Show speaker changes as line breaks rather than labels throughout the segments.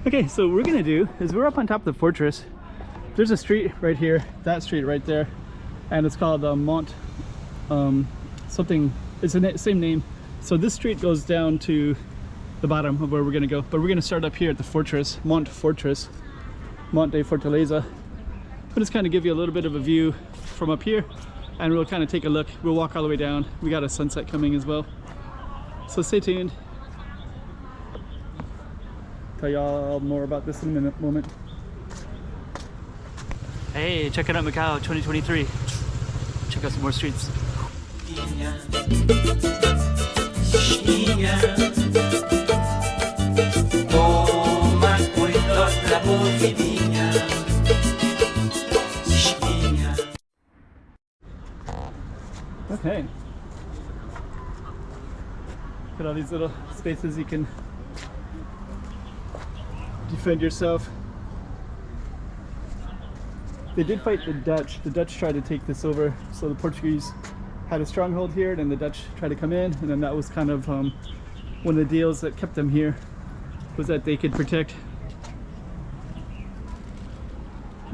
Okay, so what we're gonna do is we're up on top of the fortress. There's a street right here, that street right there, and it's called Monte something. It's the same name. So this street goes down to the bottom of where we're gonna go, but we're gonna start up here at the fortress, Monte Fortress, Monte Fortaleza. But just kind of give you a little bit of a view from up here, and we'll kind of take a look. We'll walk all the way down. We got a sunset coming as well, so stay tuned. Tell y'all more about this in a moment. Hey, checking out Macau 2023. Check out some more streets. Okay. Look at all these little spaces you can defend yourself. They did fight the Dutch. The Dutch tried to take this over, so the Portuguese had a stronghold here, and then the Dutch tried to come in, and then that was kind of one of the deals that kept them here, was that they could protect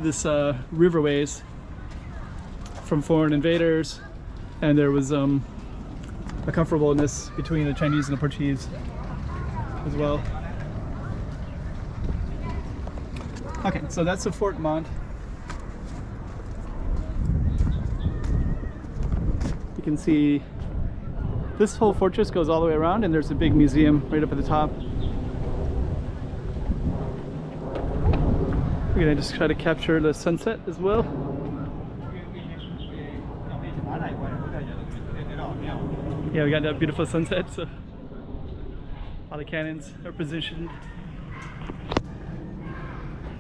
this riverways from foreign invaders, and there was a comfortableness between the Chinese and the Portuguese as well. Okay, so that's the Fort Monte. You can see this whole fortress goes all the way around, and there's a big museum right up at the top. We're gonna just try to capture the sunset as well. Yeah, we got that beautiful sunset, so all the cannons are positioned.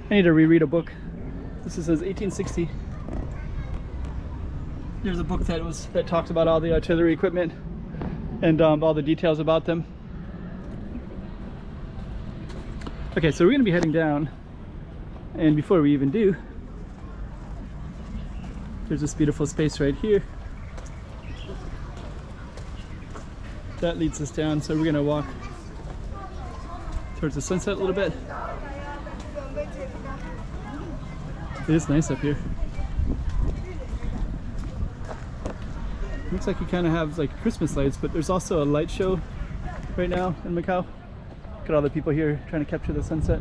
I need to reread a book. This says 1860. There's a book that talks about all the artillery equipment and all the details about them. Okay, so we're gonna be heading down, and before we even do, there's this beautiful space right here that leads us down. So we're gonna walk towards the sunset a little bit. It is nice up here. Looks like you kind of have like Christmas lights, but there's also a light show right now in Macau. Look at all the people here trying to capture the sunset.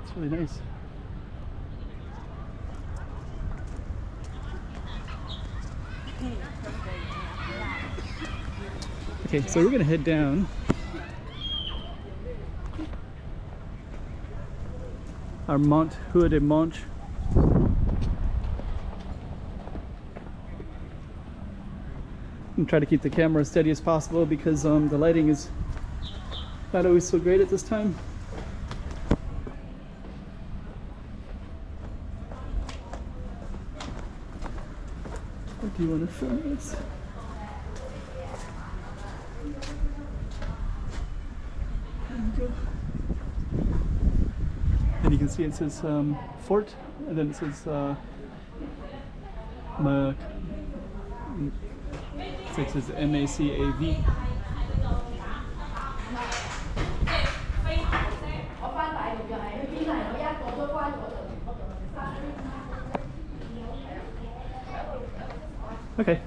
It's really nice. Okay, so we're gonna head down. Our Monte de Monte. And try to keep the camera as steady as possible because the lighting is not always so great at this time. Or do you want to film this? There you go. And you can see it says fort, and then it says it says MACAV. Okay.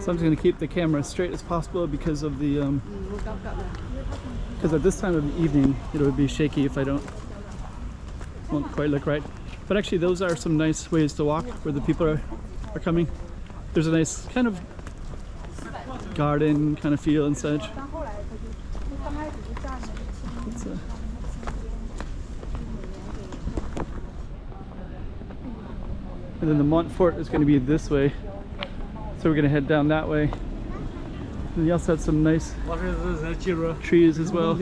So I'm just going to keep the camera as straight as possible because of the because at this time of the evening it would be shaky if I won't quite look right. But actually those are some nice ways to walk where the people are coming. There's a nice kind of garden kind of feel and such. And then the Monte Fort is going to be this way. So we're going to head down that way. And you also have some nice trees as well.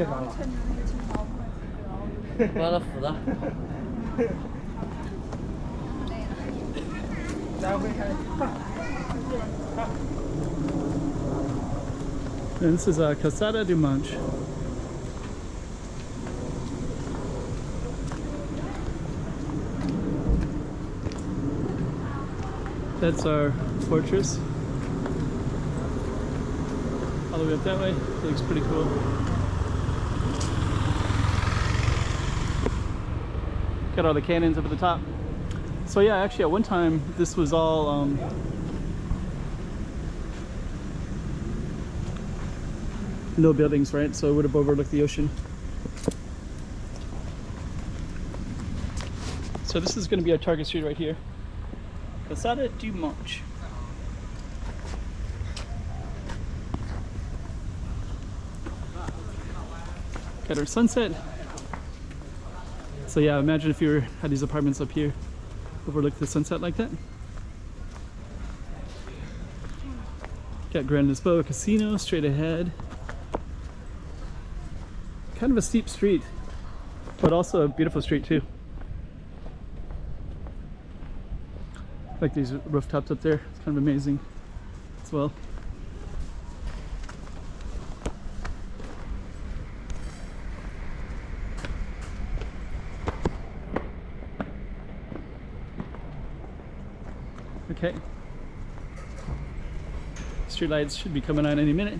And this is Calçada de Monte. That's our fortress. All the way up that way. It looks pretty cool. Got all the cannons up at the top. So yeah, actually at one time this was all no buildings, right? So it would have overlooked the ocean. So this is going to be our target street right here. Calçada de Monte. Got our sunset. So yeah, imagine if you had these apartments up here, overlook the sunset like that. Got Grand Lisboa Casino straight ahead. Kind of a steep street, but also a beautiful street too. Like these rooftops up there, it's kind of amazing as well. Okay. Street lights should be coming on any minute.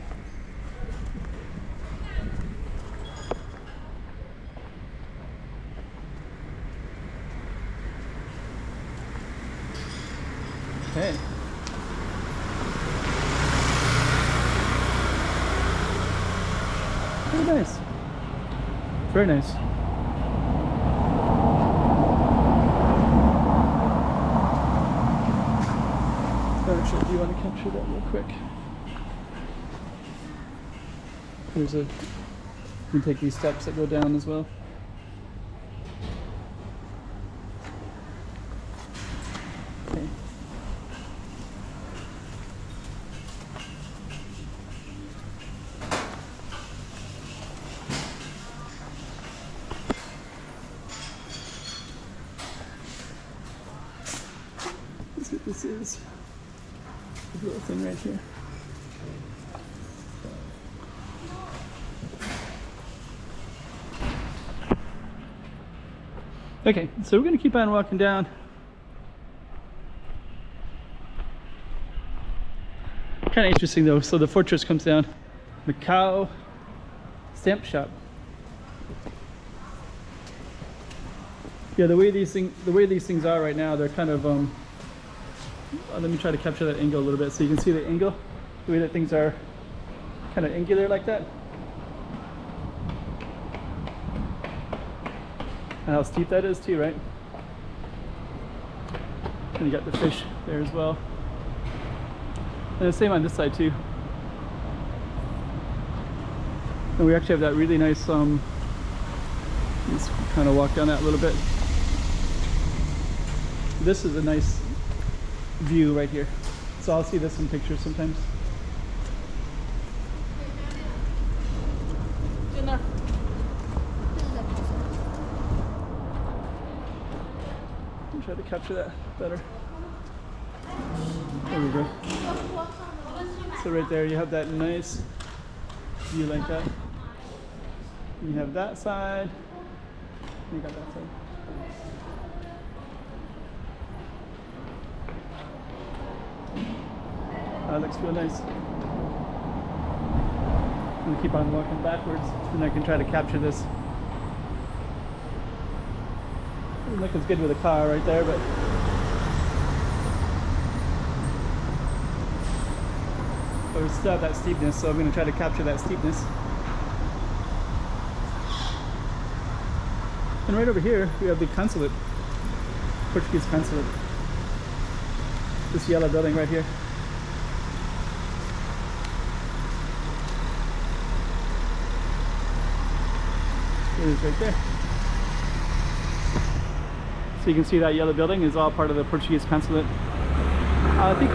Okay. Very nice. Very nice. Actually, do you want to capture that real quick? There's a, you can take these steps that go down as well. Okay. Let's see what this is. This little thing right here. Okay, so we're going to keep on walking down. Kind of interesting though. So the fortress comes down. Macau stamp shop. Yeah, the way these things are right now, they're kind of let me try to capture that angle a little bit so you can see the angle, the way that things are kind of angular like that. And how steep that is too, right? And you got the fish there as well. And the same on this side too. And we actually have that really nice, let's kind of walk down that a little bit. This is a nice view right here. So I'll see this in pictures sometimes. Try to capture that better. There we go. So right there you have that nice view like that. You have that side. You got that side. That looks real nice. I'm gonna keep on walking backwards and I can try to capture this. Doesn't look as good with a car right there, but we still have that steepness, so I'm going to try to capture that steepness. And right over here we have the consulate, Portuguese consulate. This yellow building right here. It is right there. So you can see that yellow building is all part of the Portuguese consulate. I think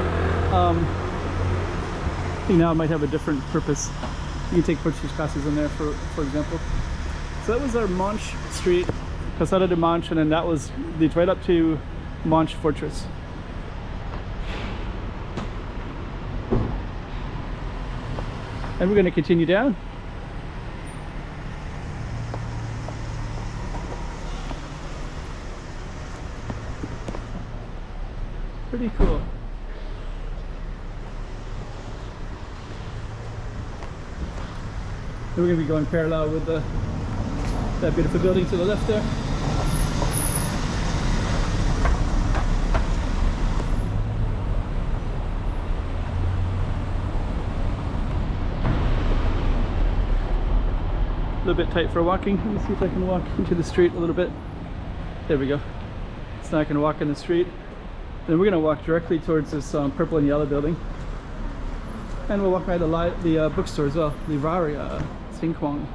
now it might have a different purpose. You can take Portuguese classes in there, for example. So that was our Monte Street, Calçada de Monte, and then that leads right up to Monte Fortress. And we're going to continue down. Pretty cool. And we're going to be going parallel with that beautiful building to the left there. A little bit tight for walking. Let me see if I can walk into the street a little bit. There we go. So now I can walk in the street. Then we're going to walk directly towards this purple and yellow building. And we'll walk by the bookstore as well. Livaria, Singkwang.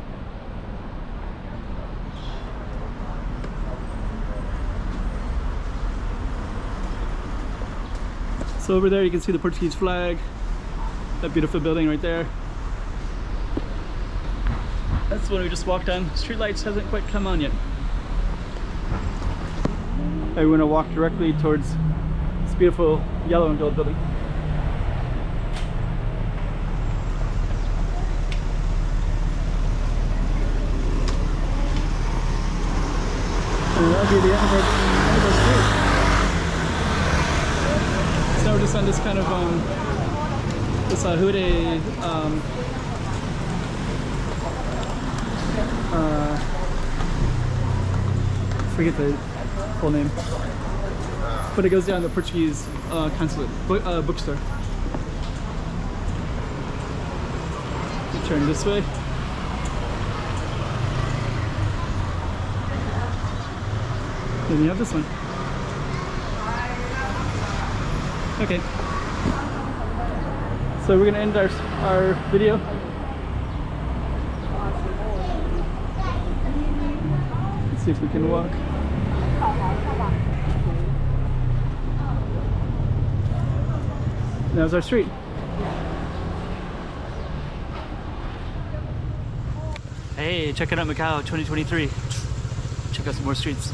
So over there you can see the Portuguese flag. That beautiful building right there. That's the one we just walked on. Streetlights hasn't quite come on yet. We're going to walk directly towards this beautiful yellow and gold building. And that'll be the end of our street. So we're just on this kind of this Hude forget the full name, but it goes down the Portuguese consulate bookstore. You turn this way. Then you have this one. Okay. So we're gonna end our video. Let's see if we can walk. That was our street. Hey, check it out, Macau 2023. Check out some more streets.